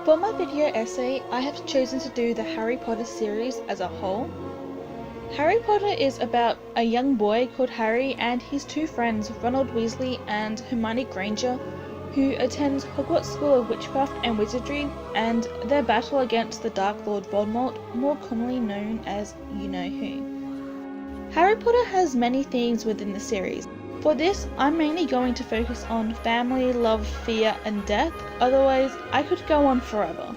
For my video essay, I have chosen to do the Harry Potter series as a whole. Harry Potter is about a young boy called Harry and his two friends, Ronald Weasley and Hermione Granger, who attends Hogwarts School of Witchcraft and Wizardry, and their battle against the Dark Lord Voldemort, more commonly known as you-know-who. Harry Potter has many themes within the series. For this, I'm mainly going to focus on family, love, fear, and death, otherwise I could go on forever.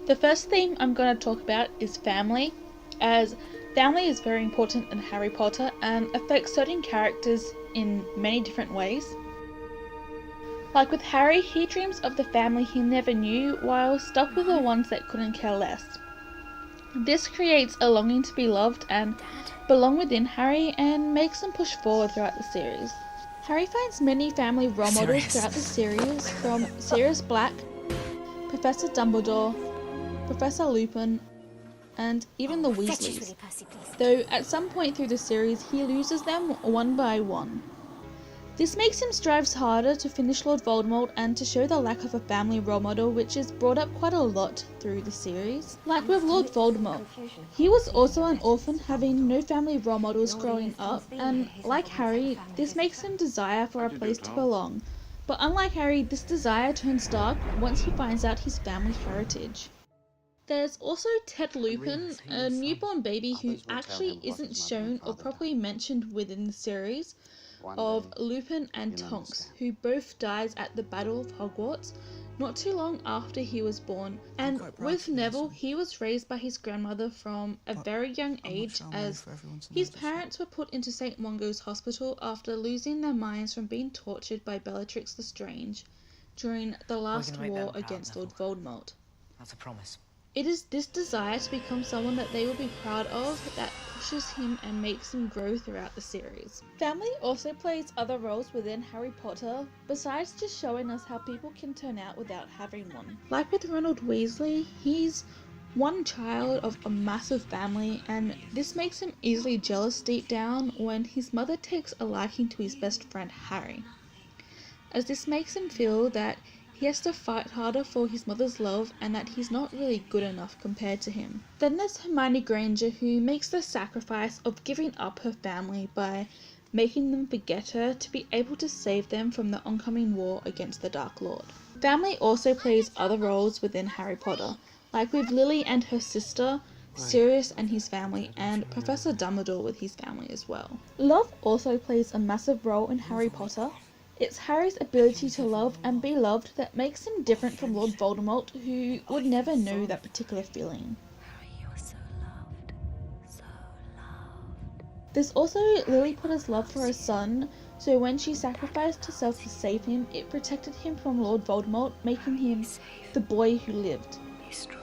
The first theme I'm going to talk about is family, as family is very important in Harry Potter and affects certain characters in many different ways. Like with Harry, he dreams of the family he never knew while stuck with the ones that couldn't care less. This creates a longing to be loved and belong within Harry and makes him push forward throughout the series. Harry finds many family role models throughout the series, from Sirius Black, Professor Dumbledore, Professor Lupin, and even the Weasleys, though at some point through the series he loses them one by one. This makes him strive harder to finish Lord Voldemort and to show the lack of a family role model, which is brought up quite a lot through the series. Like with Lord Voldemort, he was also an orphan, having no family role models growing up, and like Harry, this makes him desire for a place to belong. But unlike Harry, this desire turns dark once he finds out his family heritage. There's also Ted Lupin, a newborn baby who actually isn't shown or properly mentioned within the series, of Lupin and Tonks, who both died at the Battle of Hogwarts not too long after he was born. And with Neville, he was raised by his grandmother from a very young age, as his parents were put into St. Mungo's Hospital after losing their minds from being tortured by Bellatrix Lestrange during the last war against Lord Voldemort. That's a promise. It is this desire to become someone that they will be proud of that pushes him and makes him grow throughout the series. Family also plays other roles within Harry Potter, besides just showing us how people can turn out without having one. Like with Ronald Weasley, he's one child of a massive family, and this makes him easily jealous deep down when his mother takes a liking to his best friend Harry, as this makes him feel that he has to fight harder for his mother's love and that he's not really good enough compared to him. Then there's Hermione Granger, who makes the sacrifice of giving up her family by making them forget her to be able to save them from the oncoming war against the Dark Lord. Family also plays other roles within Harry Potter, like with Lily and her sister, Sirius and his family, and Professor Dumbledore with his family as well. Love also plays a massive role in Harry Potter. It's Harry's ability to love and be loved that makes him different from Lord Voldemort, who would never know that particular feeling. Harry, you are so loved. So loved. There's also Lily Potter's love for her son, so when she sacrificed herself to save him, it protected him from Lord Voldemort, making him the boy who lived. Be strong.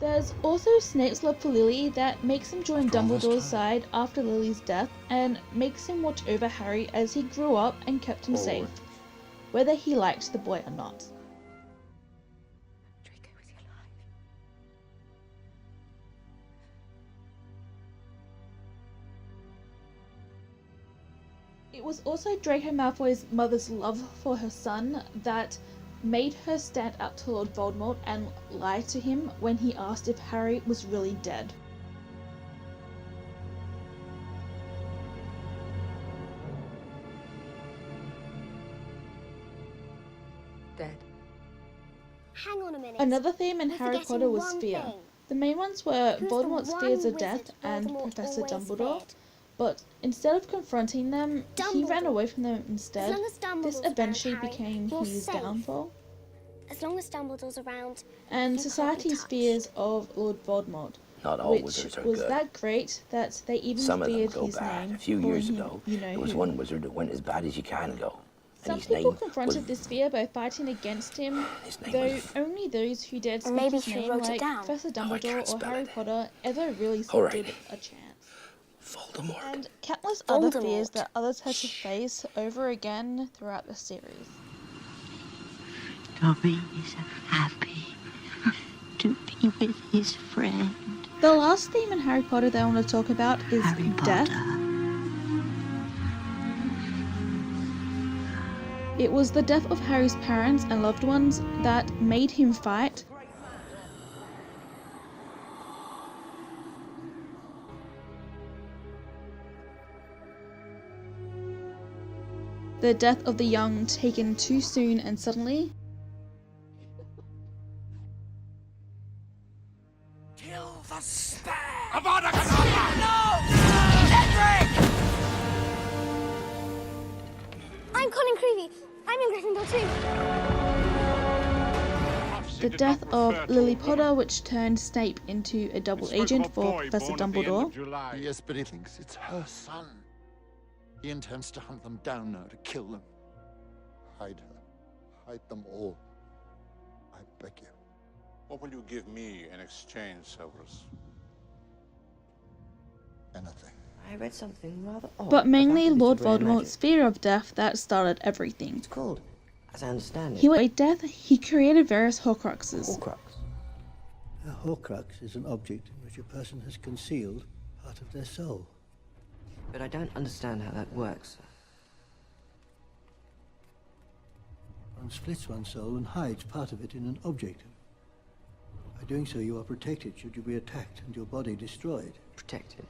There's also Snape's love for Lily that makes him join Dumbledore's side after Lily's death and makes him watch over Harry as he grew up and kept him safe, whether he liked the boy or not. Draco with your life. It was also Draco Malfoy's mother's love for her son that made her stand up to Lord Voldemort and lie to him when he asked if Harry was really dead. Dead. Hang on a minute. Another theme in We're Harry forgetting Potter was one fear. thing. The main ones were Who's the Voldemort's one fears of wizard death and Voldemort Professor always Dumbledore, feared? but instead of confronting them, he ran Dumbledore. away from them As instead. long as Dumbledore's This around, eventually Harry, became you're his safe. downfall, As long as Dumbledore's around, and you can't be society's touched. fears of Lord Voldemort, Not all which wizards are was good. that great that they even Some of them feared go his bad. name. A few calling years him ago, you know there was who. one wizard that went as bad as you can go. Some And his people name confronted was... this fear by fighting against him, His name though was... only those who dared speak maybe his she name, wrote it like down. Professor No, I Dumbledore can't or spell Harry it. Potter, ever really All right. stood a chance. Voldemort. And countless other fears Voldemort. that others had to face over again throughout the series. Dobby is happy to be with his friend. The last theme in Harry Potter that I want to talk about is Harry death. Potter. It was the death of Harry's parents and loved ones that made him fight. The death of the young taken too soon and suddenly. Kill the stag! I'm Colin Creevy. I'm in Gryffindor too. The death of Lily Potter, which turned Snape into a double agent for Professor Dumbledore. Yes, but he thinks it's her son. He intends to hunt them down now, to kill them. Hide her. Hide them all. I beg you. What will you give me in exchange, Severus? Anything. I read something rather odd. But mainly about Lord the rare Voldemort's magic. fear of death that started everything. It's called, as I understand it, He ate death, he created various Horcruxes. Horcrux. A Horcrux is an object in which a person has concealed part of their soul. But I don't understand how that works. One splits one's soul and hides part of it in an object. By doing so, you are protected should you be attacked and your body destroyed. Protected.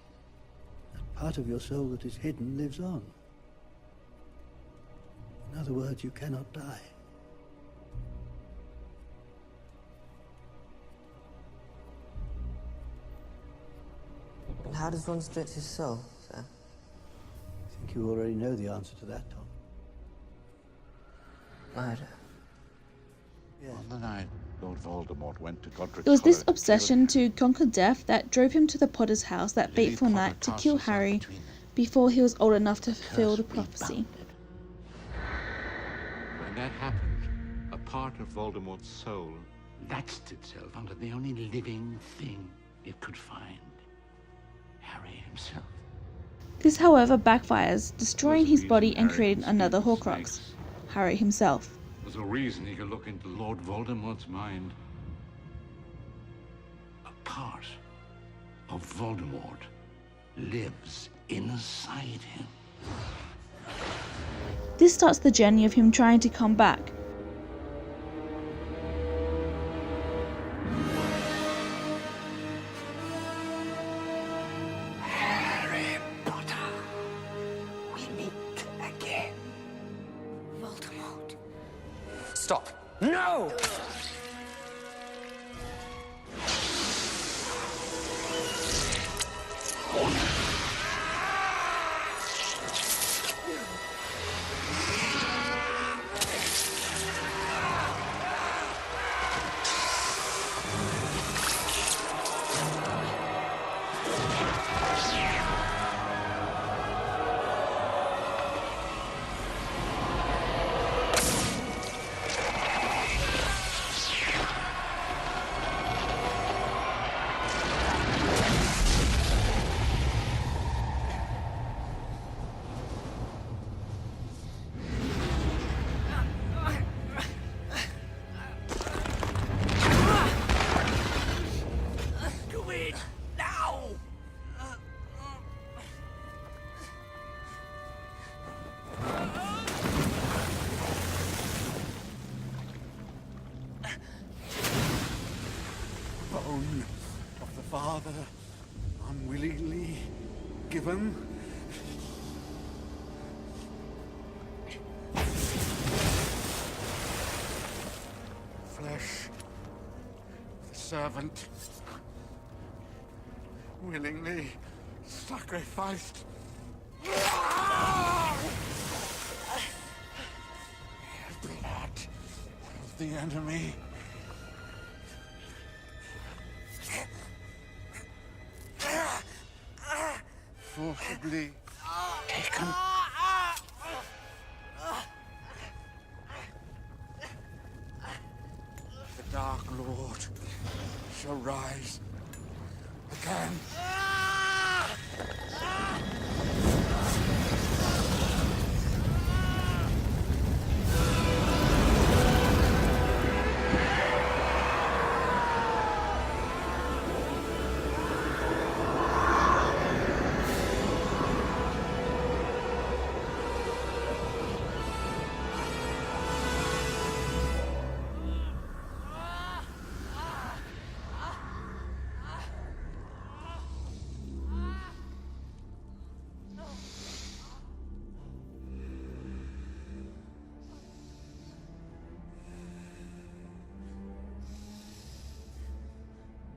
That part of your soul that is hidden lives on. In other words, you cannot die. And how does one split his soul, sir? I think you already know the answer to that, Tom. Murder. Yes. On the night Lord Voldemort went to Godric's It was this Hollow to obsession kill to conquer death that drove him to the Potter's house that Lily fateful Potter night to cast kill herself Harry between them. before he was old enough to The fulfill the curse prophecy. rebounded. When that happened, a part of Voldemort's soul latched itself onto the only living thing it could find. Harry himself. This, however, backfires, destroying his There's a body reason and Harry creating can another speak with Horcrux, snakes. Harry himself. There's a reason he could look into Lord Voldemort's mind. A part of Voldemort lives inside him. This starts the journey of him trying to come back. Harry Potter. We meet again. Voldemort. Stop. No! Do it now! Bone of the father unwillingly given. Flesh of the servant willingly sacrificed. Blood of the enemy. Forcibly taken. The Dark Lord shall rise again.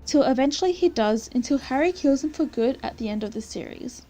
till eventually he does, until Harry kills him for good at the end of the series.